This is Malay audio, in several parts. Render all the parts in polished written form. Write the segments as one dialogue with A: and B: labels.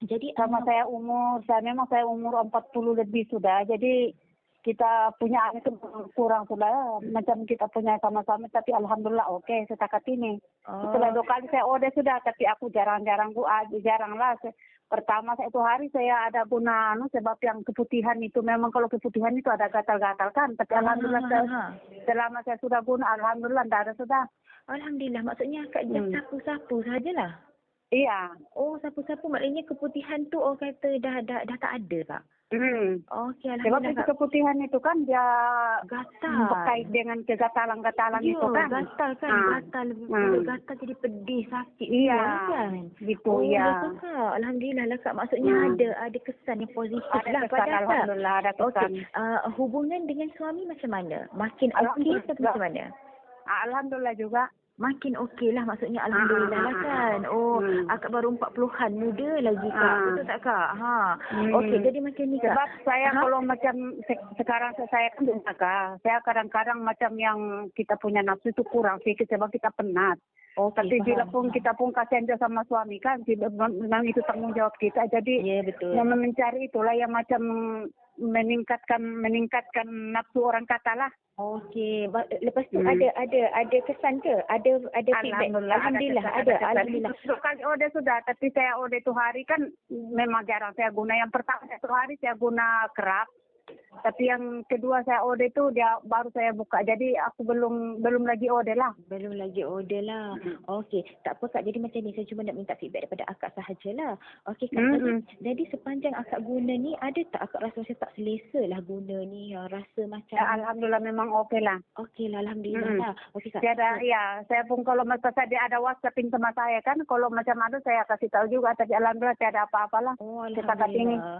A: Jadi
B: Memang saya umur 40 lebih sudah. Jadi kita punya anak itu kurang sudah. Macam kita punya sama-sama, tapi alhamdulillah oke setakat ini. Setelah 2 kali saya OD sudah, tapi aku jarang lah. Pertama itu hari saya ada guna sebab yang keputihan itu, memang kalau keputihan itu ada gatal-gatal kan. Tapi alhamdulillah selama saya sudah guna, alhamdulillah tidak ada sudah.
A: Alhamdulillah, maksudnya Kak just sapu-sapu sajalah.
B: Iya.
A: Oh, sapu-sapu maknanya keputihan tu orang kata dah tak ada, Pak. Okey,
B: Sebab
A: alhamdulillah.
B: itu keputihan itu kan dia
A: gatal.
B: Berkait dengan kegatalan-gatalan itu kan.
A: Gatal kan, gatal. Gatal jadi pedih, sakit.
B: Iya,
A: kan?
B: gitu ya.
A: Kak. Alhamdulillah lah Kak. Maksudnya ada kesan yang positif
B: ada
A: lah
B: kesan,
A: pada Kak.
B: alhamdulillah ada kesan.
A: Hubungan dengan suami macam mana? Makin okey atau macam mana?
B: Alhamdulillah juga.
A: Makin okey lah, maksudnya alhamdulillah lah kan. Akak baru 40-an, muda lagi Kak. Betul tak Kak? Okey, jadi macam ni Kak.
B: Sebab saya kalau macam sekarang saya kan jaga. Saya kadang-kadang macam yang kita punya nafsu itu kurang sedikit sebab kita penat. Tapi bila pun kita pun kasihan sama suami kan, memang itu tanggung jawab kita. Jadi mencari itulah yang macam meningkatkan nafsu orang kata lah.
A: Okey, lepas tu ada kesan ke? Ada feedback? Alhamdulillah ada. Alhamdulillah.
B: Sekali OD sudah, tapi saya OD itu hari kan memang jarang saya guna. Yang pertama 1 hari saya guna kerap. Tapi yang kedua saya order itu dia baru saya buka. Jadi aku belum lagi order lah.
A: Belum lagi order lah. Okey, tak apa Kak. Jadi macam ni, saya cuma nak minta feedback daripada akak sahajalah. Okey Kak. Jadi sepanjang akak guna ni, ada tak akak rasa macam tak selesa lah guna ni? Rasa macam
B: alhamdulillah memang okey lah.
A: Okey lah, alhamdulillah lah. Okey Kak.
B: Saya pun kalau masa dia ada WhatsAppin sama saya kan, kalau macam ada saya kasih tahu juga, tapi alhamdulillah tiada apa-apalah.
A: Oh, alhamdulillah.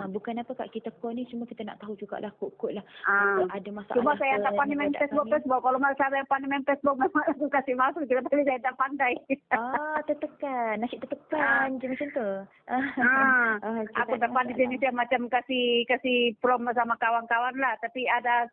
A: Bukan apa Kak, kita call ni cuma kita nak tahu jugalah kod-kod lah. Ada masalah.
B: Cuma saya tak pandai main Facebook. Kalau saya pandai main Facebook, memang aku kasih masuk. Tapi saya tak pandai.
A: Tertekan. Nasib tertekan je macam tu.
B: Aku tak pandai jenis dia macam kasih promo sama kawan-kawan lah. Tapi ada